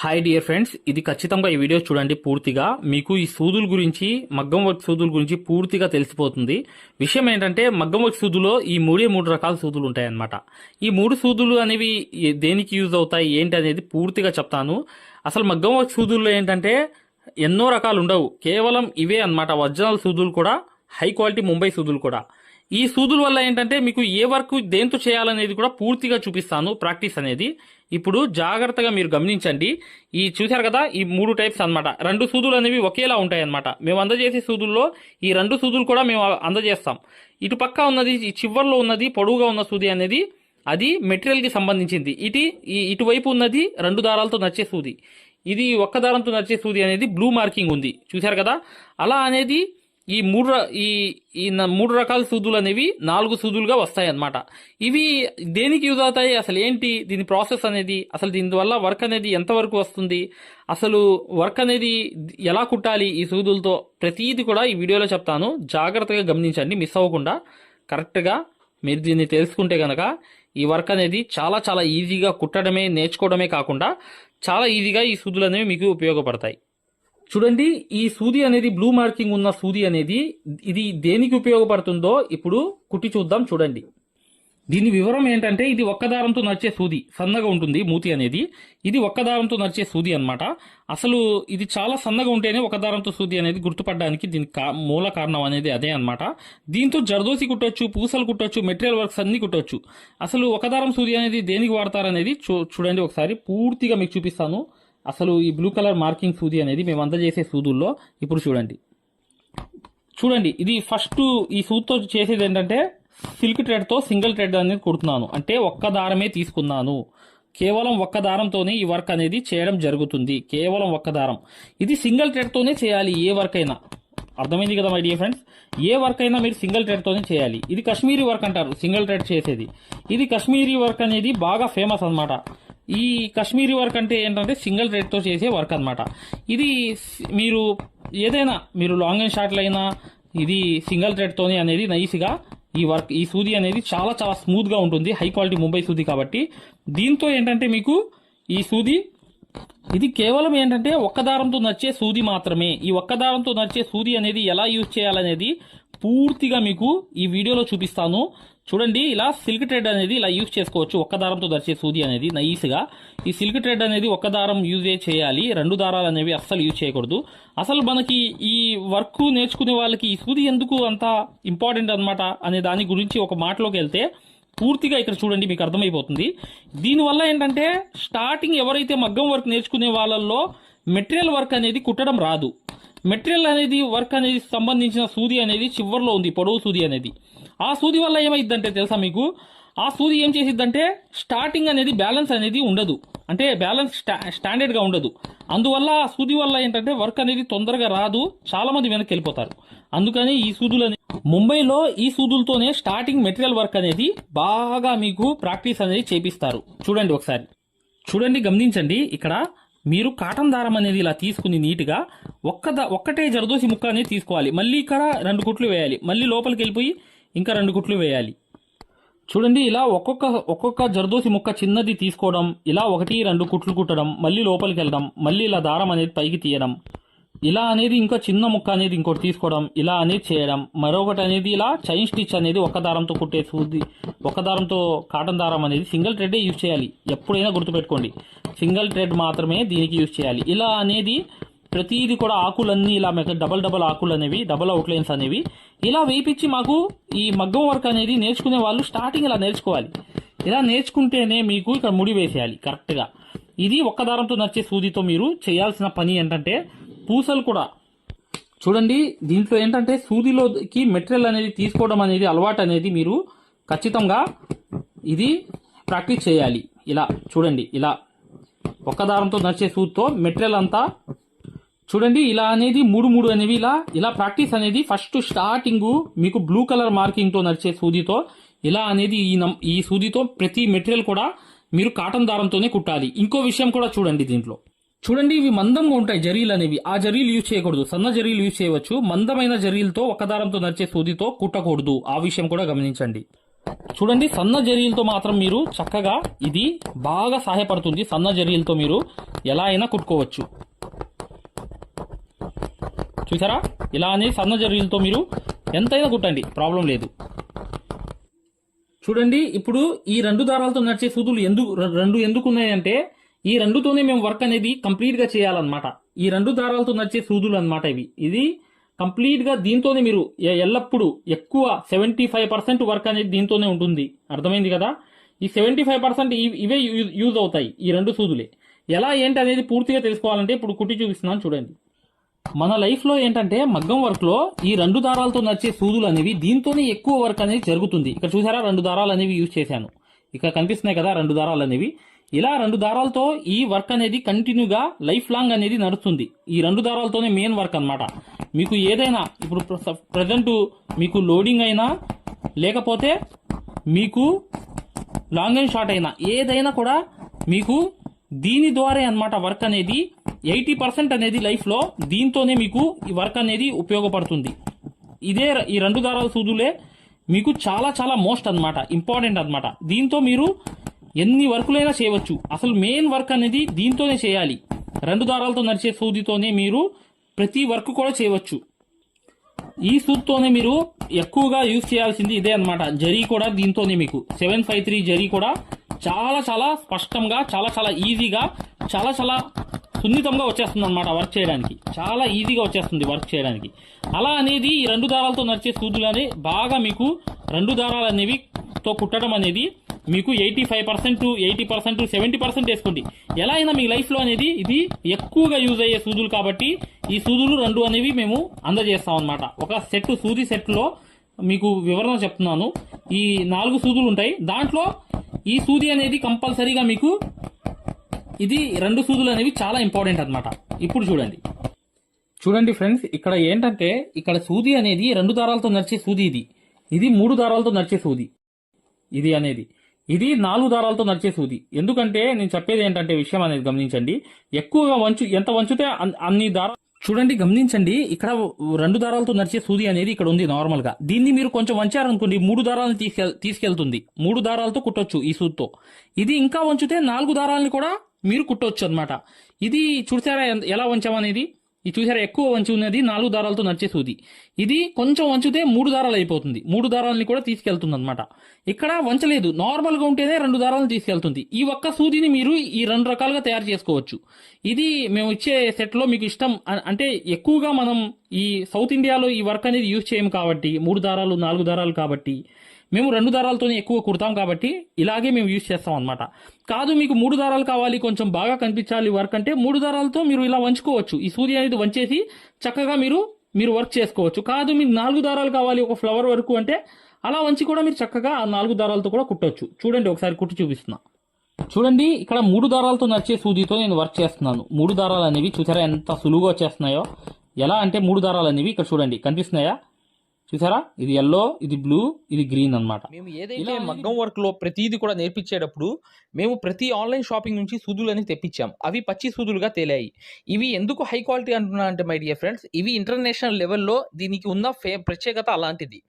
Hi dear friends, ఇది ఖచ్చితంగా ఈ వీడియో చూడండి. పూర్తిగా మీకు ఈ సూదుల గురించి, మగ్గం వర్క్ సూదుల గురించి పూర్తిగా తెలిసిపోతుంది. విషయం ఏంటంటే, మగ్గం వర్క్ సూదులో ఈ మూడు రకాల సూదులు ఉంటాయన్నమాట. ఈ మూడు సూదులు అనేవి దేనికి యూజ్ అవుతాయి ఏంటి అనేది పూర్తిగా చెప్తాను. అసలు మగ్గం వర్క్ సూదుల్లో ఏంటంటే ఎన్నో రకాలు ఉండవు, కేవలం ఇవే అన్నమాట. ఒరిజినల్ సూదులు కూడా, హై క్వాలిటీ ముంబై సూదులు కూడా. ఈ సూదుల వల్ల ఏంటంటే మీకు ఏ వర్క్ దేంతో చేయాలనేది కూడా పూర్తిగా చూపిస్తాను. ప్రాక్టీస్ అనేది ఇప్పుడు జాగ్రత్తగా మీరు గమనించండి. ఈ చూశారు కదా, ఈ మూడు టైప్స్ అన్నమాట. రెండు సూదులు అనేవి ఒకేలా ఉంటాయి అన్నమాట. మేము అందజేసే సూదుల్లో ఈ రెండు సూదులు కూడా మేము అందజేస్తాం. ఇటు పక్క ఉన్నది, ఈ చివర్లో ఉన్నది, పొడవుగా ఉన్న సూది అనేది అది మెటీరియల్ కి సంబంధించింది. ఇటువైపు ఉన్నది రెండు దారాలతో నడిచే సూది, ఇది ఒక్క దారంతో నడిచే సూది అనేది బ్లూ మార్కింగ్ ఉంది, చూశారు కదా. అలా అనేది ఈ మూడు రకాల సూదులు అనేవి 4 సూదులుగా వస్తాయి అన్నమాట. ఇవి దేనికి యూజ్ అవుతాయి, అసలు ఏంటి దీని ప్రాసెస్ అనేది, అసలు దీనివల్ల వర్క్ అనేది ఎంతవరకు వస్తుంది, అసలు వర్క్ అనేది ఎలా కుట్టాలి ఈ సూదులతో, ప్రతిదీ కూడా ఈ వీడియోలో చెప్తాను. జాగ్రత్తగా గమనించండి, మిస్ అవ్వకుండా. కరెక్ట్గా మీరు దీన్ని తెలుసుకుంటే కనుక ఈ వర్క్ అనేది చాలా చాలా ఈజీగా కుట్టడమే, నేర్చుకోవడమే కాకుండా చాలా ఈజీగా ఈ సూదులు అనేవి మీకు ఉపయోగపడతాయి. చూడండి, ఈ సూది అనేది బ్లూ మార్కింగ్ ఉన్న సూది అనేది ఇది దేనికి ఉపయోగపడుతుందో ఇప్పుడు కుట్టి చూద్దాం. చూడండి, దీని వివరం ఏంటంటే, ఇది ఒక్క దారంతో నడిచే సూది, సన్నగా ఉంటుంది మూతి అనేది. ఇది ఒక్క దారంతో నడిచే సూది అన్నమాట. అసలు ఇది చాలా సన్నగా ఉంటేనే ఒక దారంతో సూది అనేది గుర్తుపడడానికి దీనికి మూల కారణం అనేది అదే అన్నమాట. దీంతో జర్దోసి కుట్టొచ్చు, పూసలు కుట్టొచ్చు, మెటీరియల్ వర్క్స్ అన్ని కుట్టొచ్చు. అసలు ఒక దారం సూది అనేది దేనికి వాడతారనేది చూడండి ఒకసారి, పూర్తిగా మీకు చూపిస్తాను. అసలు ఈ బ్లూ కలర్ మార్కింగ్ సూది అనేది మేము అందజేసే సూదుల్లో ఇప్పుడు చూడండి, ఇది ఫస్ట్ ఈ సూదితో చేసేది ఏంటంటే, సిల్క్ థ్రెడ్ తో సింగిల్ థ్రెడ్ అనేది కుడుతున్నాను. అంటే ఒక్క దారమే తీసుకున్నాను, కేవలం ఒక్క దారంతోనే ఈ వర్క్ అనేది చేయడం జరుగుతుంది. కేవలం ఒక్క దారం, ఇది సింగిల్ థ్రెడ్ తోనే చేయాలి ఏ వర్క్ అయినా. అర్థమైంది కదా my dear friends, A work అయినా మీరు సింగిల్ థ్రెడ్ తోనే చేయాలి. ఇది కాశ్మీరీ వర్క్ అంటారు, సింగిల్ థ్రెడ్ చేసేది. ఇది కాశ్మీరీ వర్క్ అనేది బాగా ఫేమస్ అన్నమాట. ఈ కాశ్మీరీ వర్క్ అంటే ఏంటంటే సింగిల్ థ్రెడ్ తో చేసే వర్క్ అన్నమాట. ఇది మీరు ఏదైనా, మీరు లాంగ్ అండ్ షార్ట్ అయినా ఇది సింగిల్ థ్రెడ్ తోనే అనేది నైస్గా ఈ సూది అనేది చాలా చాలా స్మూత్ గా ఉంటుంది, హై క్వాలిటీ ముంబై సూది కాబట్టి. దీంతో ఏంటంటే మీకు ఈ సూది ఇది కేవలం ఏంటంటే ఒక్క దారంతో నడిచే సూది మాత్రమే. ఈ ఒక్క దారంతో నడిచే సూది అనేది ఎలా యూజ్ చేయాలనేది పూర్తిగా మీకు ఈ వీడియోలో చూపిస్తాను. చూడండి, ఇలా సిల్క్ థ్రెడ్ అనేది ఇలా యూజ్ చేసుకోవచ్చు. ఒక్క దారంతో నడిచే సూది అనేది నైస్గా. ఈ సిల్క్ థ్రెడ్ అనేది ఒక్క దారం యూజ్ చేయాలి, రెండు దారాలు అనేవి అస్సలు యూజ్ చేయకూడదు. అసలు మనకి ఈ వర్క్ నేర్చుకునే వాళ్ళకి ఈ సూది ఎందుకు అంత ఇంపార్టెంట్ అనమాట అనే దాని గురించి ఒక మాటలోకి వెళ్తే పూర్తిగా ఇక్కడ చూడండి, మీకు అర్థమైపోతుంది. దీనివల్ల ఏంటంటే, స్టార్టింగ్ ఎవరైతే మగ్గం వర్క్ నేర్చుకునే వాళ్ళల్లో మెటీరియల్ వర్క్ అనేది కుట్టడం రాదు. మెటీరియల్ అనేది వర్క్ అనేది సంబంధించిన సూది అనేది చివర్లో ఉంది, పొడవు సూది అనేది. ఆ సూది వల్ల ఏమైందంటే తెలుసా మీకు, ఆ సూది ఏం చేసిద్దంటే స్టార్టింగ్ అనేది బ్యాలెన్స్ అనేది ఉండదు, అంటే బ్యాలెన్స్ స్టాండర్డ్ గా ఉండదు. అందువల్ల ఆ సూది వల్ల ఏంటంటే వర్క్ అనేది తొందరగా రాదు, చాలా మంది వెనక్కి వెళ్ళిపోతారు. అందుకని ఈ సూదులు ముంబైలో ఈ సూదులతోనే స్టార్టింగ్ మెటీరియల్ వర్క్ అనేది బాగా మీకు ప్రాక్టీస్ అనేది చేపిస్తారు. చూడండి ఒకసారి, చూడండి గమనించండి. ఇక్కడ మీరు కాటన్ దారం అనేది ఇలా తీసుకుని నీట్గా ఒక్కటే జరదోసి ముక్క అనేది తీసుకోవాలి. మళ్ళీ ఇక్కడ 2 కుట్లు వేయాలి, మళ్ళీ లోపలికి వెళ్ళిపోయి ఇంకా 2 కుట్లు వేయాలి. చూడండి, ఇలా ఒక్కొక్క జరదోసి ముక్క చిన్నది తీసుకోవడం, ఇలా 1-2 కుట్లు కుట్టడం, మళ్ళీ లోపలికి వెళ్ళడం, మళ్ళీ ఇలా దారం అనేది పైకి తీయడం, ఇలా అనేది ఇంకా చిన్న ముక్క అనేది ఇంకోటి తీసుకోవడం, ఇలా అనేది చేయడం. మరొకటి అనేది ఇలా చైన్ స్టిచ్ అనేది ఒక్క దారంతో కుట్టే సూది, ఒక్క దారంతో కాటన్ దారం అనేది సింగిల్ థ్రెడ్ యూజ్ చేయాలి. ఎప్పుడైనా గుర్తుపెట్టుకోండి, సింగిల్ థ్రెడ్ మాత్రమే దీనికి యూజ్ చేయాలి. ఇలా అనేది ప్రతిదీ కూడా ఆకులన్నీ ఇలా డబల్ ఆకులు అనేవి, డబల్ అవుట్లైన్స్ అనేవి ఇలా వేయించి మాకు ఈ మగ్గం వర్క్ అనేది నేర్చుకునే వాళ్ళు స్టార్టింగ్ ఇలా నేర్చుకోవాలి. ఇలా నేర్చుకుంటేనే మీకు ఇక్కడ ముడి వేసేయాలి కరెక్ట్గా. ఇది ఒక్క దారంతో నడిచే సూదితో మీరు చేయాల్సిన పని ఏంటంటే, పూసలు కూడా చూడండి. దీంట్లో ఏంటంటే సూదిలోకి మెటీరియల్ అనేది తీసుకోవడం అనేది అలవాటు అనేది మీరు ఖచ్చితంగా ఇది ప్రాక్టీస్ చేయాలి. ఇలా చూడండి, ఇలా ఒక్క దారంతో నడిచే సూదితో మెటీరియల్ అంతా చూడండి, ఇలా అనేది మూడు అనేవి ఇలా ప్రాక్టీస్ అనేది ఫస్ట్ స్టార్టింగ్ మీకు బ్లూ కలర్ మార్కింగ్ తో నడిచే సూదితో ఇలా అనేది ఈ సూదితో ప్రతి మెటీరియల్ కూడా మీరు కాటన్ దారంతోనే కుట్టాలి. ఇంకో విషయం కూడా చూడండి, దీంట్లో చూడండి, ఇవి మందంగా ఉంటాయి జరీలు అనేవి. ఆ జరీలు యూజ్ చేయకూడదు, సన్న జరీలు యూజ్ చేయవచ్చు. మందమైన జరీలతో ఒక్క దారంతో నడిచే సూదితో కుట్టకూడదు, ఆ విషయం కూడా గమనించండి. చూడండి, సన్న జరీలతో మాత్రం మీరు చక్కగా ఇది బాగా సహాయపడుతుంది. సన్న జరీలతో మీరు ఎలా అయినా కుట్టుకోవచ్చు. చూసారా, ఇలా అనేది సన్న జరీలతో మీరు ఎంతైనా కుట్టండి, ప్రాబ్లం లేదు. చూడండి, ఇప్పుడు ఈ 2 దారాలతో నడిచే సూదులు ఎందుకు ఉన్నాయంటే ఈ 2తోనే మేము వర్క్ అనేది కంప్లీట్ గా చేయాలన్నమాట. ఈ 2 దారాలతో నడిచే సూదులు అన్నమాట ఇది కంప్లీట్ గా దీంతోనే మీరు ఎల్లప్పుడూ ఎక్కువ 75% వర్క్ అనేది దీంతోనే ఉంటుంది. అర్థమైంది కదా? ఈ 75% ఇవే యూజ్ అవుతాయి, ఈ 2 సూదులే. ఎలా ఏంటి అనేది పూర్తిగా తెలుసుకోవాలంటే ఇప్పుడు కుట్టి చూపిస్తున్నాను చూడండి. మన లైఫ్ లో ఏంటంటే మగ్గం వర్క్ లో ఈ 2 దారాలతో నడిచే సూదులు అనేవి దీంతోనే ఎక్కువ వర్క్ అనేది జరుగుతుంది. ఇక్కడ చూసారా, 2 దారాలు అనేవి యూజ్ చేశాను. ఇక్కడ కనిపిస్తున్నాయి కదా 2 దారాలు అనేవి. ఇలా 2 దారాలతో ఈ వర్క్ అనేది కంటిన్యూగా లైఫ్ లాంగ్ అనేది నడుస్తుంది. ఈ 2 దారాలతోనే మెయిన్ వర్క్ అన్నమాట. మీకు ఏదైనా ఇప్పుడు ప్రజెంట్ మీకు లోడింగ్ అయినా లేకపోతే మీకు లాంగ్ అండ్ షార్ట్ అయినా ఏదైనా కూడా మీకు దీని ద్వారా అన్నమాట వర్క్ అనేది 80% అనేది లైఫ్ లో దీంతోనే మీకు ఈ వర్క్ అనేది ఉపయోగపడుతుంది. ఈ 2 దారాల సూదులే మీకు చాలా చాలా మోస్ట్ అన్నమాట, ఇంపార్టెంట్ అన్నమాట. దీంతో మీరు ఎన్ని వర్కులైనా చేయవచ్చు. అసలు మెయిన్ వర్క్ అనేది దీంతోనే చేయాలి. 2 దారాలతో నడిచే సూదితోనే మీరు ప్రతి వర్క్ కూడా చేయవచ్చు. ఈ సూత్తోనే మీరు ఎక్కువగా యూజ్ చేయాల్సింది ఇదే అన్నమాట. జరీ కూడా దీంతోనే మీకు 753 జరీ కూడా చాలా చాలా స్పష్టంగా చాలా చాలా ఈజీగా చాలా చాలా సున్నితంగా వచ్చేస్తుంది అన్నమాట వర్క్ చేయడానికి. చాలా ఈజీగా వచ్చేస్తుంది వర్క్ చేయడానికి. అలా అనేది ఈ 2 దారాలతో నడిచే సూదులు అనేవి బాగా మీకు 2 దారాలు అనేవి తో కుట్టడం అనేది మీకు 85%, 80%, 70% వేసుకోండి. ఎలా అయినా మీ లైఫ్ లో అనేది ఇది ఎక్కువగా యూజ్ అయ్యే సూదులు కాబట్టి ఈ సూదులు 2 అనేవి మేము అందజేస్తాం అన్నమాట. ఒక సెట్ సూది సెట్ లో మీకు వివరణ చెప్తున్నాను. ఈ 4 సూదులు ఉంటాయి. దాంట్లో ఈ సూది అనేది కంపల్సరీగా మీకు ఇది 2 సూదులు అనేవి చాలా ఇంపార్టెంట్ అన్నమాట. ఇప్పుడు చూడండి ఫ్రెండ్స్, ఇక్కడ ఏంటంటే ఇక్కడ సూది అనేది 2 దారాలతో నడిచే సూది. ఇది 3 దారాలతో నడిచే సూది. ఇది 4 దారాలతో నడిచే సూది. ఎందుకంటే నేను చెప్పేది ఏంటంటే విషయం అనేది గమనించండి. ఎక్కువగా ఎంత వంచితే అన్ని దారాలు చూడండి, గమనించండి. ఇక్కడ 2 దారాలతో నడిచే సూది అనేది ఇక్కడ ఉంది నార్మల్ గా. దీన్ని మీరు కొంచెం వంచారనుకోండి 3 దారాలను తీసుకెళ్తుంది. 3 దారాలతో కుట్టొచ్చు ఈ సూదితో. ఇది ఇంకా వంచితే 4 దారాలని కూడా మీరు కుట్టొచ్చు అన్నమాట. ఇది చూసారా ఎలా వంచామనేది. ఇది చూసారా, ఎక్కువ వంచి ఉన్నది 4 దారాలతో నడిచే సూది. ఇది కొంచెం వంచితే 3 దారాలు అయిపోతుంది. 3 దారాలని కూడా తీసుకెళ్తుంది అనమాట. ఇక్కడ వంచలేదు, నార్మల్ గా ఉంటేనే 2 దారాలను తీసుకెళ్తుంది. ఈ ఒక్క సూదిని మీరు ఈ 2 రకాలుగా తయారు చేసుకోవచ్చు. ఇది మేము ఇచ్చే సెట్ లో మీకు ఇష్టం అంటే ఎక్కువగా మనం ఈ సౌత్ ఇండియాలో ఈ వర్క్ అనేది యూజ్ చేయము కాబట్టి 3 దారాలు 4 దారాలు కాబట్టి మేము 2 దారాలతోనే ఎక్కువ కుడతాం కాబట్టి ఇలాగే మేము యూజ్ చేస్తాం అనమాట. కాదు మీకు 3 దారాలు కావాలి, కొంచెం బాగా కనిపించాలి వర్క్ అంటే 3 దారాలతో మీరు ఇలా వంచుకోవచ్చు. ఈ సూది అనేది వంచేసి చక్కగా మీరు వర్క్ చేసుకోవచ్చు. కాదు మీకు 4 దారాలు కావాలి ఒక ఫ్లవర్ వరకు అంటే అలా వంచి కూడా మీరు చక్కగా ఆ 4 దారాలతో కూడా కుట్టవచ్చు. చూడండి, ఒకసారి కుట్టి చూపిస్తున్నా. చూడండి, ఇక్కడ 3 దారాలతో నడిచే సూదితో నేను వర్క్ చేస్తున్నాను. 3 దారాలు అనేవి చూసారా ఎంత సులువుగా వచ్చేస్తున్నాయో. ఎలా అంటే 3 దారాలు అనేవి ఇక్కడ చూడండి కనిపిస్తున్నాయా? చూసారా, ఇది ఎల్లో, ఇది బ్లూ, ఇది గ్రీన్ అన్నమాట. మేము ఏదైతే మగ్గం వర్క్ లో ప్రతిదీ కూడా నేర్పించేటప్పుడు మేము ప్రతి ఆన్లైన్ షాపింగ్ నుంచి సూదులని తెప్పించాం. అవి పచ్చి సూదులుగా తేలాయి. ఇవి ఎందుకు హై క్వాలిటీ అంటున్నా అంటే మై డియర్ ఫ్రెండ్స్, ఇవి ఇంటర్నేషనల్ లెవెల్లో దీనికి ఉన్న ప్రత్యేకత అలాంటిది.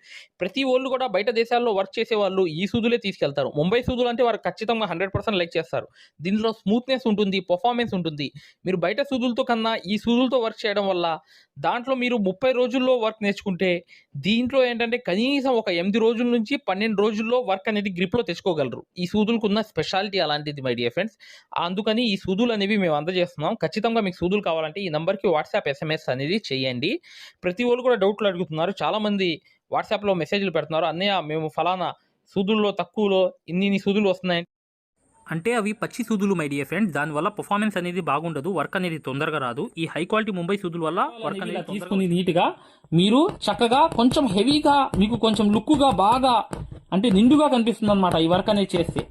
ప్రతి వాళ్ళు కూడా బయట దేశాల్లో వర్క్ చేసే వాళ్ళు ఈ సూదులే తీసుకెళ్తారు. ముంబై సూదులు అంటే వారు ఖచ్చితంగా 100% లైక్ చేస్తారు. దీనిలో స్మూత్నెస్ ఉంటుంది, పర్ఫార్మెన్స్ ఉంటుంది. మీరు బయట సూదులతో కన్నా ఈ సూదులతో వర్క్ చేయడం వల్ల దాంట్లో మీరు 30 రోజుల్లో వర్క్ నేర్చుకుంటే దీంట్లో ఏంటంటే కనీసం ఒక 8 రోజుల నుంచి 12 రోజుల్లో వర్క్ అనేది గ్రిప్లో తెచ్చుకోగలరు. ఈ సూదులకు ఉన్న స్పెషాలిటీ అలాంటిది మై డియర్ ఫ్రెండ్స్. అందుకని ఈ సూదులు అనేవి మేము అందజేస్తున్నాం. ఖచ్చితంగా మీకు సూదులు కావాలంటే ఈ నెంబర్కి వాట్సాప్ SMS అనేది చేయండి. ప్రతి వాళ్ళు కూడా డౌట్లు అడుగుతున్నారు. చాలామంది వాట్సాప్లో మెసేజ్లు పెడుతున్నారు, అన్నయ్య మేము ఫలానా సూదుల్లో తక్కువలో ఇన్ని సూదులు వస్తున్నాయి అంటే అవి పచ్చి సూదులు మై డియర్ ఫ్రెండ్స్. దానివల్ల పర్ఫార్మెన్స్ అనేది బాగుండదు, వర్క్ అనేది తొందరగా రాదు. ఈ హై క్వాలిటీ ముంబై సూదుల వల్ల వర్క్ అనేది తీసుకుని నీట్గా మీరు చక్కగా కొంచెం హెవీగా మీకు కొంచెం లుక్గా బాగా అంటే నిండుగా కనిపిస్తుంది అనమాట ఈ వర్క్ అనేది చేస్తే.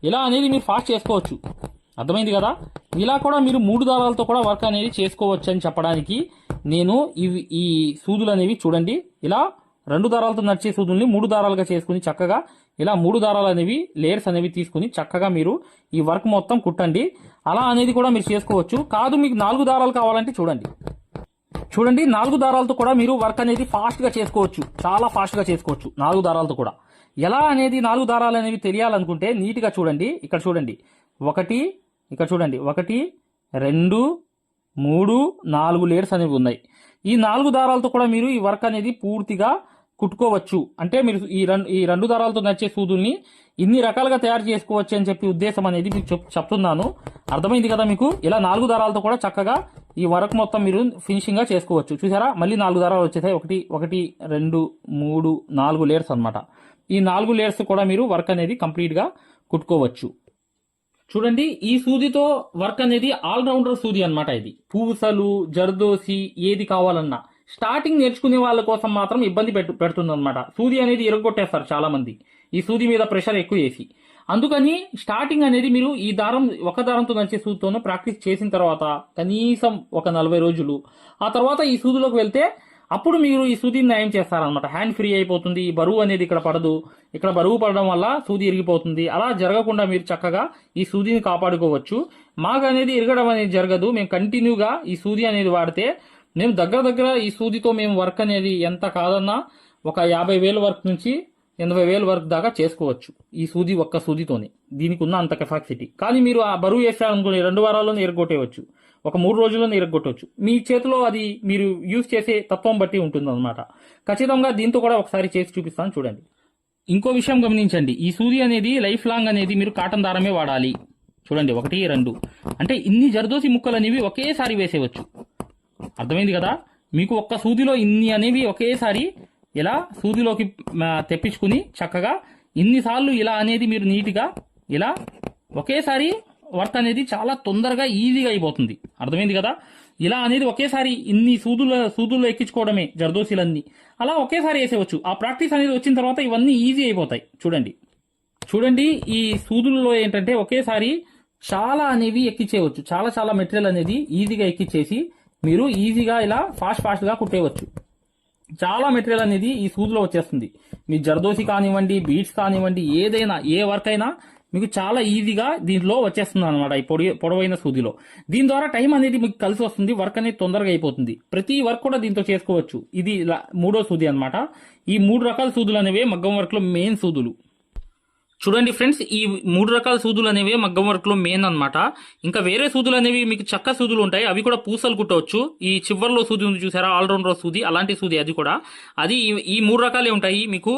ఇలా అనేది మీరు ఫాస్ట్ చేసుకోవచ్చు. అర్థమైంది కదా? ఇలా కూడా మీరు 3 దారాలతో కూడా వర్క్ అనేది చేసుకోవచ్చు అని చెప్పడానికి నేను ఈ సూదులు అనేవి చూడండి, ఇలా 2 దారాలతో నడిచే సూదుల్ని 3 దారాలుగా చేసుకుని చక్కగా ఇలా 3 దారాలు అనేవి లేయర్స్ అనేవి తీసుకుని చక్కగా మీరు ఈ వర్క్ మొత్తం కుట్టండి. అలా అనేది కూడా మీరు చేసుకోవచ్చు. కాదు మీకు 4 దారాలు కావాలంటే చూడండి 4 దారాలతో కూడా మీరు వర్క్ అనేది ఫాస్ట్గా చేసుకోవచ్చు, చాలా ఫాస్ట్గా చేసుకోవచ్చు 4 దారాలతో కూడా. ఎలా అనేది 4 దారాలు అనేవి తెలియాలనుకుంటే నీట్గా చూడండి. ఇక్కడ చూడండి, ఇక్కడ చూడండి 1 2 3 4 లేయర్స్ అనేవి ఉన్నాయి. ఈ 4 దారాలతో కూడా మీరు ఈ వర్క్ అనేది పూర్తిగా కుట్టుకోవచ్చు. అంటే మీరు ఈ రెండు దారాలతో నచ్చే సూదుల్ని ఇన్ని రకాలుగా తయారు చేసుకోవచ్చు అని చెప్పి ఉద్దేశం అనేది మీకు చెప్తున్నాను. అర్థమైంది కదా మీకు? ఇలా 4 దారాలతో కూడా చక్కగా ఈ వర్క్ మొత్తం మీరు ఫినిషింగ్ గా చేసుకోవచ్చు. చూసారా, మళ్ళీ 4 దారాలు వచ్చేసాయి. 1 2 3 4 లేయర్స్ అన్నమాట. ఈ 4 లేయర్స్ కూడా మీరు వర్క్ అనేది కంప్లీట్ గా కుట్టుకోవచ్చు. చూడండి, ఈ సూదితో వర్క్ అనేది ఆల్రౌండర్ సూది అన్నమాట. ఇది పూసలు, జర్దోసి ఏది కావాలన్నా స్టార్టింగ్ నేర్చుకునే వాళ్ళ కోసం మాత్రం ఇబ్బంది పెడుతుంది అనమాట. సూది అనేది ఇరగొట్టేస్తారు చాలా మంది ఈ సూది మీద ప్రెషర్ ఎక్కువ వేసి. అందుకని స్టార్టింగ్ అనేది మీరు ఈ దారం ఒక దారంతో నడిచే సూదితోనూ ప్రాక్టీస్ చేసిన తర్వాత కనీసం ఒక 40 రోజులు ఆ తర్వాత ఈ సూదిలోకి వెళ్తే అప్పుడు మీరు ఈ సూదిని నయం చేస్తారనమాట. హ్యాండ్ ఫ్రీ అయిపోతుంది. ఈ బరువు అనేది ఇక్కడ పడదు. ఇక్కడ బరువు పడడం వల్ల సూది ఇరిగిపోతుంది. అలా జరగకుండా మీరు చక్కగా ఈ సూదిని కాపాడుకోవచ్చు. మాకు అనేది ఇరగడం అనేది జరగదు. మేము కంటిన్యూగా ఈ సూది అనేది వాడితే మేము దగ్గర ఈ సూదితో మేము వర్క్ అనేది ఎంత కాదన్నా ఒక 50,000 వర్క్ నుంచి 80,000 వర్క్ దాకా చేసుకోవచ్చు ఈ సూది ఒక్క సూదితోనే. దీనికి ఉన్న అంత కెపాసిటీ. కానీ మీరు ఆ బరువు వేసారనుకుని 2 వారాల్లోనే ఇరగొట్టేయచ్చు, ఒక 3 రోజుల్లోనే ఇరగొట్టవచ్చు. మీ చేతిలో అది మీరు యూజ్ చేసే తత్వం బట్టి ఉంటుంది అనమాట. ఖచ్చితంగా దీంతో కూడా ఒకసారి చేసి చూపిస్తాను చూడండి. ఇంకో విషయం గమనించండి, ఈ సూది అనేది లైఫ్ లాంగ్ అనేది మీరు కాటన్ దారమే వాడాలి. చూడండి 1 2 అంటే ఇన్ని జర్దోసి ముక్కలు అనేవి ఒకేసారి వేసేయవచ్చు. అర్థమైంది కదా? మీకు ఒక్క సూదిలో ఇన్ని అనేవి ఒకేసారి ఇలా సూదిలోకి తెప్పించుకుని చక్కగా ఇన్నిసార్లు ఇలా అనేది మీరు నీట్గా ఇలా ఒకేసారి వర్క్ అనేది చాలా తొందరగా ఈజీగా అయిపోతుంది. అర్థమైంది కదా? ఇలా అనేది ఒకేసారి ఇన్ని సూదుల్లో ఎక్కించుకోవడమే జర్దోసీలన్నీ అలా ఒకేసారి వేసేవచ్చు. ఆ ప్రాక్టీస్ అనేది వచ్చిన తర్వాత ఇవన్నీ ఈజీ అయిపోతాయి. చూడండి ఈ సూదుల్లో ఏంటంటే ఒకేసారి చాలా అనేవి ఎక్కించేయవచ్చు. చాలా మెటీరియల్ అనేది ఈజీగా ఎక్కించేసి మీరు ఈజీగా ఇలా ఫాస్ట్ గా కుట్టేయవచ్చు. చాలా మెటీరియల్ అనేది ఈ సూదిలో వచ్చేస్తుంది. మీ జర్దోసి కానివ్వండి, బీట్స్ కానివ్వండి, ఏదైనా ఏ వర్క్ అయినా మీకు చాలా ఈజీగా దీంట్లో వచ్చేస్తుంది అనమాట. ఈ పొడవైన సూదిలో దీని ద్వారా టైం అనేది మీకు కలిసి వస్తుంది. వర్క్ అనేది తొందరగా అయిపోతుంది. ప్రతి వర్క్ కూడా దీంతో చేసుకోవచ్చు. ఇది 3వ సూది అనమాట. ఈ 3 రకాల సూదులు అనేవి మగ్గం వర్క్ లో మెయిన్ సూదులు. చూడండి ఫ్రెండ్స్, ఈ 3 రకాల సూదులు అనేవి మగ్గం వర్క్ లో మెయిన్ అనమాట. ఇంకా వేరే సూదులు అనేవి మీకు చక్క సూదులు ఉంటాయి. అవి కూడా పూసలు కుట్టవచ్చు. ఈ చివర్లో సూది ఉంది చూసారా, ఆల్రౌండర్ సూది, అలాంటి సూది అది కూడా. అది ఈ 3 రకాలే ఉంటాయి మీకు.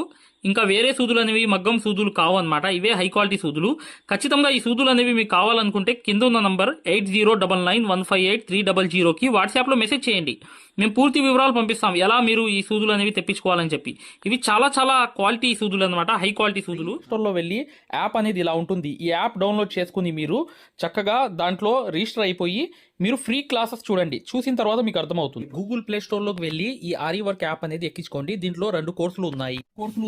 ఇంకా వేరే సూదులు అనేవి మగ్గం సూదులు కావు అనమాట. ఇవే హై క్వాలిటీ సూదులు. ఖచ్చితంగా ఈ సూదులు అనేవి మీకు కావాలనుకుంటే కింద ఉన్న నంబర్ 8099158300కి వాట్సాప్ లో మెసేజ్ చేయండి. మేము పూర్తి వివరాలు పంపిస్తాం ఎలా మీరు ఈ సూదులు అనేవి తెప్పించుకోవాలని చెప్పి. ఇవి చాలా క్వాలిటీ సూదులు అనమాట, హై క్వాలిటీ సూదులు. స్టోర్లో వెళ్ళి యాప్ అనేది ఇలా ఉంటుంది. ఈ యాప్ డౌన్లోడ్ చేసుకుని మీరు చక్కగా దాంట్లో రిజిస్టర్ అయిపోయి మీరు ఫ్రీ క్లాసెస్ చూడండి. చూసిన తర్వాత మీకు అర్థమవుతుంది. గూగుల్ ప్లే స్టోర్లోకి వెళ్ళి ఈ ఆరి వర్క్ యాప్ అనేది ఎక్కించుకోండి. దీంట్లో 2 కోర్సులు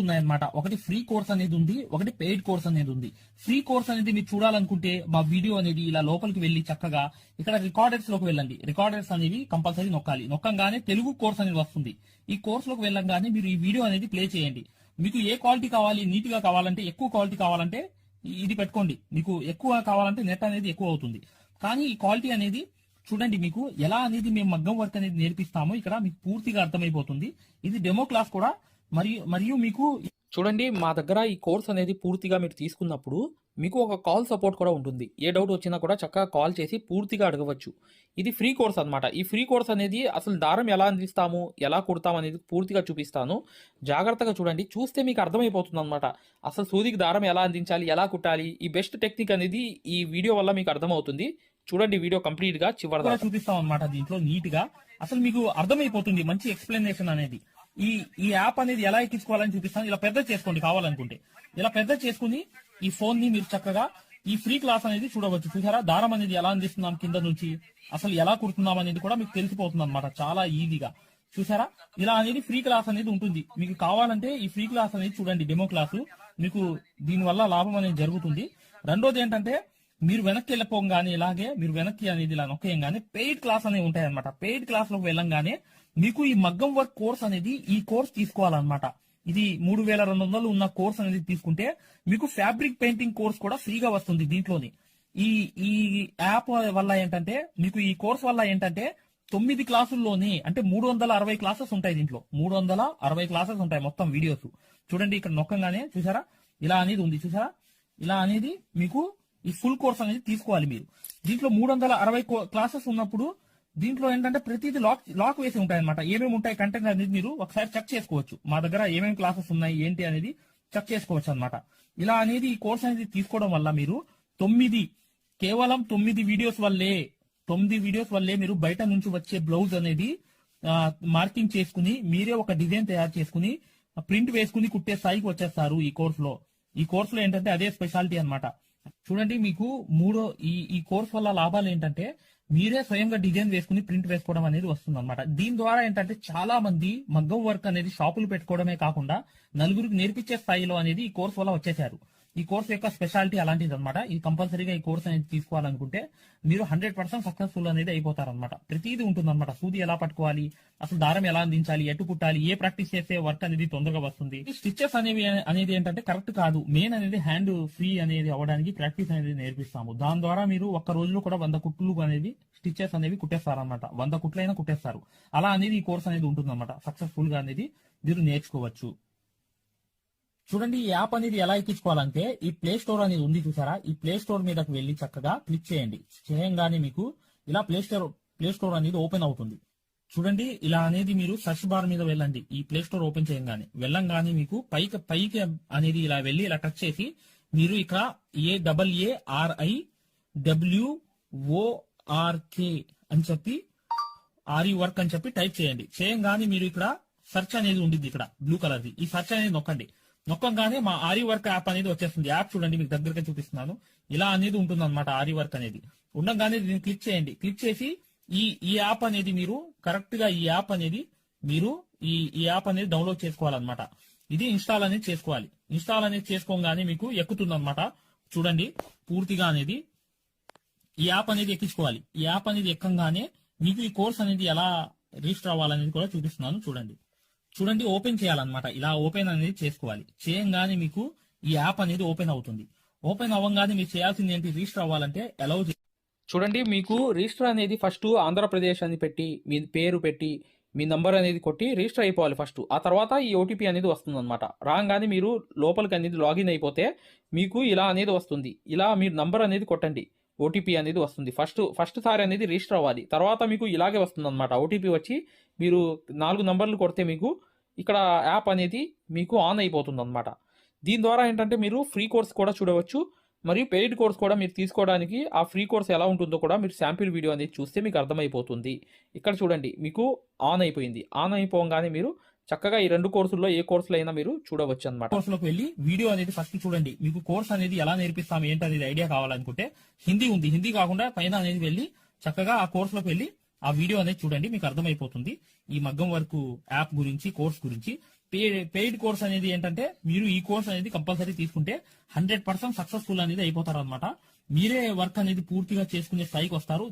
ఉన్నాయన్నమాట. ఒకటి ఫ్రీ కోర్స్ అనేది ఉంది, ఒకటి పెయిడ్ కోర్స్ అనేది ఉంది. ఫ్రీ కోర్స్ అనేది మీరు చూడాలనుకుంటే మా వీడియో అనేది ఇలా లోపలికి వెళ్ళి చక్కగా ఇక్కడ రికార్డర్స్ లోకి వెళ్ళండి. రికార్డర్స్ అనేవి కంపల్సరీ నొక్కంగానే తెలుగు కోర్స్ అనేది వస్తుంది. ఈ కోర్స్ లోకి వెళ్ళంగానే మీరు ఈ వీడియో అనేది ప్లే చేయండి. మీకు ఏ క్వాలిటీ కావాలి, నీట్ గా కావాలంటే, ఎక్కువ క్వాలిటీ కావాలంటే ఇది పెట్టుకోండి. మీకు ఎక్కువ కావాలంటే నెట్ అనేది ఎక్కువ అవుతుంది. కానీ ఈ క్వాలిటీ అనేది చూడండి, మీకు ఎలా అనేది మేము మగ్గం వర్క్ అనేది నేర్పిస్తామో ఇక్కడ మీకు పూర్తిగా అర్థమైపోతుంది. ఇది డెమో క్లాస్ కూడా. మరియు మీకు చూడండి, మా దగ్గర ఈ కోర్స్ అనేది పూర్తిగా మీరు తీసుకున్నప్పుడు మీకు ఒక కాల్ సపోర్ట్ కూడా ఉంటుంది. ఏ డౌట్ వచ్చినా కూడా చక్కగా కాల్ చేసి పూర్తిగా అడగవచ్చు. ఇది ఫ్రీ కోర్స్ అనమాట. ఈ ఫ్రీ కోర్స్ అనేది అసలు దారం ఎలా అందిస్తాము, ఎలా కుడతాము అనేది పూర్తిగా చూపిస్తాను. జాగ్రత్తగా చూడండి. చూస్తే మీకు అర్థమైపోతుంది అనమాట. అసలు సూదికి దారం ఎలా అందించాలి, ఎలా కుట్టాలి, ఈ బెస్ట్ టెక్నిక్ అనేది ఈ వీడియో వల్ల మీకు అర్థమవుతుంది. చూడండి వీడియో కంప్లీట్ గా చివరిదాకా చూపిస్తాం అనమాట. దీంట్లో నీట్ గా అసలు మీకు అర్థమైపోతుంది. మంచి ఎక్స్ప్లెనేషన్ అనేది ఈ యాప్ అనేది ఎలా ఎక్కించుకోవాలని చూపిస్తాను. ఇలా పెద్ద చేసుకోండి కావాలనుకుంటే. ఇలా పెద్ద చేసుకుని ఈ ఫోన్ ని మీరు చక్కగా ఈ ఫ్రీ క్లాస్ అనేది చూడవచ్చు. చూసారా, దారం అనేది ఎలా అందిస్తున్నాం కింద నుంచి, అసలు ఎలా కుడుతున్నాం అనేది కూడా మీకు తెలిసిపోతుంది అనమాట చాలా ఈజీగా. చూసారా, ఇలా అనేది ఫ్రీ క్లాస్ అనేది ఉంటుంది. మీకు కావాలంటే ఈ ఫ్రీ క్లాస్ అనేది చూడండి, డెమో క్లాసు. మీకు దీనివల్ల లాభం అనేది జరుగుతుంది. రెండోది ఏంటంటే, మీరు వెనక్కి వెళ్ళిపోగానే ఇలాగే మీరు వెనక్కి అనేది ఇలా నొక్కేయంగానే పెయిడ్ క్లాస్ అనేవి ఉంటాయి అనమాట. పెయిడ్ క్లాస్ లోకి వెళ్ళంగానే మీకు ఈ మగ్గం వర్క్ కోర్స్ అనేది ఈ కోర్స్ తీసుకోవాలన్నమాట. ఇది 3200 ఉన్న కోర్స్ అనేది తీసుకుంటే మీకు ఫ్యాబ్రిక్ పెయింటింగ్ కోర్స్ కూడా ఫ్రీగా వస్తుంది దీంట్లోని. ఈ యాప్ వల్ల ఏంటంటే, మీకు ఈ కోర్స్ వల్ల ఏంటంటే 9 క్లాసుల్లోని అంటే 360 క్లాసెస్ ఉంటాయి. దీంట్లో 360 క్లాసెస్ ఉంటాయి మొత్తం వీడియోస్. చూడండి ఇక్కడ నొక్కంగానే చూసారా ఇలా అనేది ఉంది చూసారా, ఇలా అనేది మీకు ఈ ఫుల్ కోర్స్ అనేది తీసుకోవాలి మీరు. దీంట్లో 360 క్లాసెస్ ఉన్నప్పుడు దీంట్లో ఏంటంటే ప్రతిదీ లాక్ వేసి ఉంటాయి అనమాట. ఏమేమి ఉంటాయి కంటెంట్ అనేది మీరు ఒకసారి చెక్ చేసుకోవచ్చు. మా దగ్గర ఏమేమి క్లాసెస్ ఉన్నాయి ఏంటి అనేది చెక్ చేసుకోవచ్చు అనమాట. ఇలా అనేది ఈ కోర్స్ అనేది తీసుకోవడం వల్ల మీరు కేవలం 9 వీడియోస్ వల్లే మీరు బయట నుంచి వచ్చే బ్లౌజ్ అనేది మార్కింగ్ చేసుకుని మీరే ఒక డిజైన్ తయారు చేసుకుని ప్రింట్ వేసుకుని కుట్టే స్థాయికి వచ్చేస్తారు ఈ కోర్సులో ఏంటంటే అదే స్పెషాలిటీ అన్నమాట. చూడండి మీకు ఈ కోర్స్ వల్ల లాభాలు ఏంటంటే మీరే స్వయంగా డిజైన్ వేసుకుని ప్రింట్ వేసుకోవడం అనేది వస్తుంది అనమాట. దీని ద్వారా ఏంటంటే చాలా మంది మగ్గం వర్క్ అనేది షాపులు పెట్టుకోవడమే కాకుండా నలుగురికి నేర్పించే స్థాయిలో అనేది ఈ కోర్స్ వల్ల వచ్చేసారు. ఈ కోర్స్ యొక్క స్పెషాలిటీ అలాంటిది అనమాట. ఇది కంపల్సరీగా ఈ కోర్స్ అనేది తీసుకోవాలనుకుంటే మీరు 100% సక్సెస్ఫుల్ అనేది అయిపోతారనమాట. ప్రతిదీ ఉంటుంది అనమాట. సూది ఎలా పట్టుకోవాలి, అసలు దారం ఎలా అందించాలి, ఎటు కుట్టాలి, ఏ ప్రాక్టీస్ చేస్తే వర్క్ అనేది తొందరగా వస్తుంది. స్టిచెస్ అనేది ఏంటంటే కరెక్ట్ కాదు. మెయిన్ అనేది హ్యాండ్ ఫ్రీ అనేది అవ్వడానికి ప్రాక్టీస్ అనేది నేర్పిస్తాము. దాని ద్వారా మీరు ఒక్క రోజులో కూడా 100 కుట్లు అనేది స్టిచెస్ అనేవి కుట్టేస్తారనమాట. 100 కుట్లైనా కుట్టేస్తారు. అలా అనేది ఈ కోర్స్ అనేది ఉంటుంది అనమాట. సక్సెస్ఫుల్ గా అనేది మీరు నేర్చుకోవచ్చు. చూడండి ఈ యాప్ అనేది ఎలా ఎక్కించుకోవాలంటే ఈ ప్లే స్టోర్ అనేది ఉంది చూసారా, ఈ ప్లే స్టోర్ మీదకి వెళ్ళి చక్కగా క్లిక్ చేయండి. చేయంగానే మీకు ఇలా ప్లే స్టోర్ అనేది ఓపెన్ అవుతుంది. చూడండి ఇలా అనేది మీరు సర్చ్ బార్ మీద వెళ్ళండి. ఈ ప్లే స్టోర్ ఓపెన్ చేయంగానే వెళ్ళంగానే మీకు పైకి అనేది ఇలా వెళ్ళి ఇలా టచ్ చేసి మీరు ఇక్కడ AARIWORK అని చెప్పి ఆరి వర్క్ అని చెప్పి టైప్ చేయండి. చేయంగానే మీరు ఇక్కడ సెర్చ్ అనేది ఉండిద్ది, ఇక్కడ బ్లూ కలర్ది. ఈ సెర్చ్ అనేది నొక్కంగానే మా ఆరి వర్క్ యాప్ అనేది వచ్చేస్తుంది. యాప్ చూడండి మీకు దగ్గరగా చూపిస్తున్నాను. ఇలా అనేది ఉంటుంది అనమాట. ఆరి వర్క్ అనేది ఉండగానే దీన్ని క్లిక్ చేయండి. క్లిక్ చేసి ఈ యాప్ అనేది మీరు కరెక్ట్ గా ఈ యాప్ అనేది డౌన్లోడ్ చేసుకోవాలన్నమాట. ఇది ఇన్స్టాల్ అనేది చేసుకోవాలి. ఇన్స్టాల్ అనేది చేసుకోగానే మీకు ఎక్కుతుంది అనమాట. చూడండి పూర్తిగా అనేది ఈ యాప్ అనేది ఎక్కించుకోవాలి. ఈ యాప్ అనేది ఎక్కంగానే మీకు ఈ కోర్స్ అనేది ఎలా రిజిస్టర్ అవ్వాలనేది కూడా చూపిస్తున్నాను. చూడండి ఓపెన్ చేయాలన్నమాట. ఇలా ఓపెన్ అనేది చేసుకోవాలి. చేయంగానే మీకు ఈ యాప్ అనేది ఓపెన్ అవుతుంది. ఓపెన్ అవ్వగానే మీరు చేయాల్సింది ఏంటి, రిజిస్టర్ అవ్వాలంటే అలౌ. చూడండి మీకు రిజిస్టర్ అనేది ఫస్ట్ ఆంధ్రప్రదేశ్ అని పెట్టి మీ పేరు పెట్టి మీ నంబర్ అనేది కొట్టి రిజిస్టర్ అయిపోవాలి ఫస్ట్. ఆ తర్వాత ఈ ఓటీపీ అనేది వస్తుంది అనమాట. రాగానే మీరు లోపలికి అనేది లాగిన్ అయిపోతే మీకు ఇలా అనేది వస్తుంది. ఇలా మీరు నంబర్ అనేది కొట్టండి, ఓటీపీ అనేది వస్తుంది. ఫస్ట్ సారి అనేది రిజిస్టర్ అవ్వాలి. తర్వాత మీకు ఇలాగే వస్తుంది అనమాట. ఓటీపీ వచ్చి మీరు 4 నంబర్లు కొడితే మీకు ఇక్కడ యాప్ అనేది మీకు ఆన్ అయిపోతుంది అనమాట. దీని ద్వారా ఏంటంటే మీరు ఫ్రీ కోర్స్ కూడా చూడవచ్చు, మరియు పెయిడ్ కోర్స్ కూడా మీరు తీసుకోవడానికి ఆ ఫ్రీ కోర్స్ ఎలా ఉంటుందో కూడా మీరు శాంపిల్ వీడియో అనేది చూస్తే మీకు అర్థమైపోతుంది. ఇక్కడ చూడండి మీకు ఆన్ అయిపోయింది. ఆన్ అయిపోగానే మీరు చక్కగా ఈ 2 కోర్సుల్లో ఏ కోర్సులో అయినా మీరు చూడవచ్చు అనమాట. కోర్సులోకి వెళ్ళి వీడియో అనేది ఫస్ట్ చూడండి. మీకు కోర్స్ అనేది ఎలా నేర్పిస్తాం ఏంటి అనేది ఐడియా కావాలనుకుంటే హిందీ ఉంది. హిందీ కాకుండా పైన అనేది వెళ్ళి చక్కగా ఆ కోర్సులోకి వెళ్ళి ఆ వీడియో అనేది చూడండి. మీకు అర్థమైపోతుంది ఈ మగ్గం వర్క్ యాప్ గురించి, కోర్స్ గురించి. పెయిడ్ కోర్స్ అనేది ఏంటంటే మీరు ఈ కోర్స్ అనేది కంపల్సరీ తీసుకుంటే 100% సక్సెస్ఫుల్ అనేది అయిపోతారు అనమాట. మీరే వర్క్ అనేది పూర్తిగా చేసుకునే స్థాయికి వస్తారు.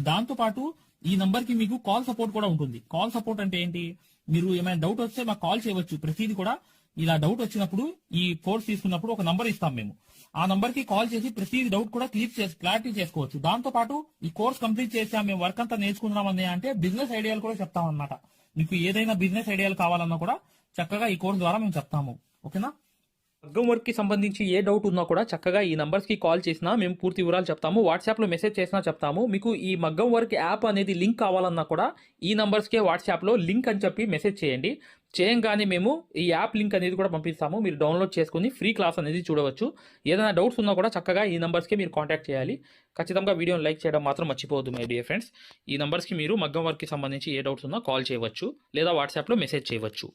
దాంతో పాటు ఈ నంబర్ కి మీకు కాల్ సపోర్ట్ కూడా ఉంటుంది. కాల్ సపోర్ట్ అంటే ఏంటి, మీరు ఏమైనా డౌట్ వస్తే మాకు కాల్ చేయవచ్చు. ప్రతిదీ కూడా ఇలా డౌట్ వచ్చినప్పుడు ఈ కోర్స్ తీసుకున్నప్పుడు ఒక నంబర్ ఇస్తాం మేము. ఆ నంబర్ కి కాల్ చేసి ప్రతి డౌట్ కూడా క్లారిటీ చేసుకోవచ్చు. దాంతో పాటు ఈ కోర్స్ కంప్లీట్ చేసాం, మేము వర్క్ అంతా నేర్చుకున్నామని అంటే బిజినెస్ ఐడియాలు కూడా చెప్తాం అనమాట. మీకు ఏదైనా బిజినెస్ ఐడియాలు కావాలన్నా కూడా చక్కగా ఈ కోర్స్ ద్వారా మేము చెప్తాము. ఓకేనా. మగ్గం వర్క్ కి సంబంధించి ఏ డౌట్ ఉన్నా కూడా చక్కగా ఈ నంబర్స్ కి కాల్ చేసినా మేము పూర్తి వివరాలు చెప్తాము. వాట్సాప్ లో మెసేజ్ చేసినా చెప్తాము. మీకు ఈ మగ్గం వర్క్ యాప్ అనేది లింక్ కావాలన్నా కూడా ఈ నంబర్స్ కే వాట్సాప్ లో లింక్ అని చెప్పి మెసేజ్ చేయండి. చేయంగానే మేము ఈ యాప్ లింక్ అనేది కూడా పంపిస్తాము. మీరు డౌన్లోడ్ చేసుకుని ఫ్రీ క్లాస్ అనేది చూడవచ్చు. ఏదైనా డౌట్స్ ఉన్నా కూడా చక్కగా ఈ నంబర్స్కి మీరు కాంటాక్ట్ చేయాలి. ఖచ్చితంగా వీడియోని లైక్ చేయడం మాత్రం మర్చిపోవద్దు మై డియర్ ఫ్రెండ్స్. ఈ నంబర్స్కి మీరు మగ్గం వర్క్కి సంబంధించి ఏ డౌట్స్ ఉన్నా కాల్ చేయవచ్చు లేదా వాట్సాప్లో మెసేజ్ చేయవచ్చు.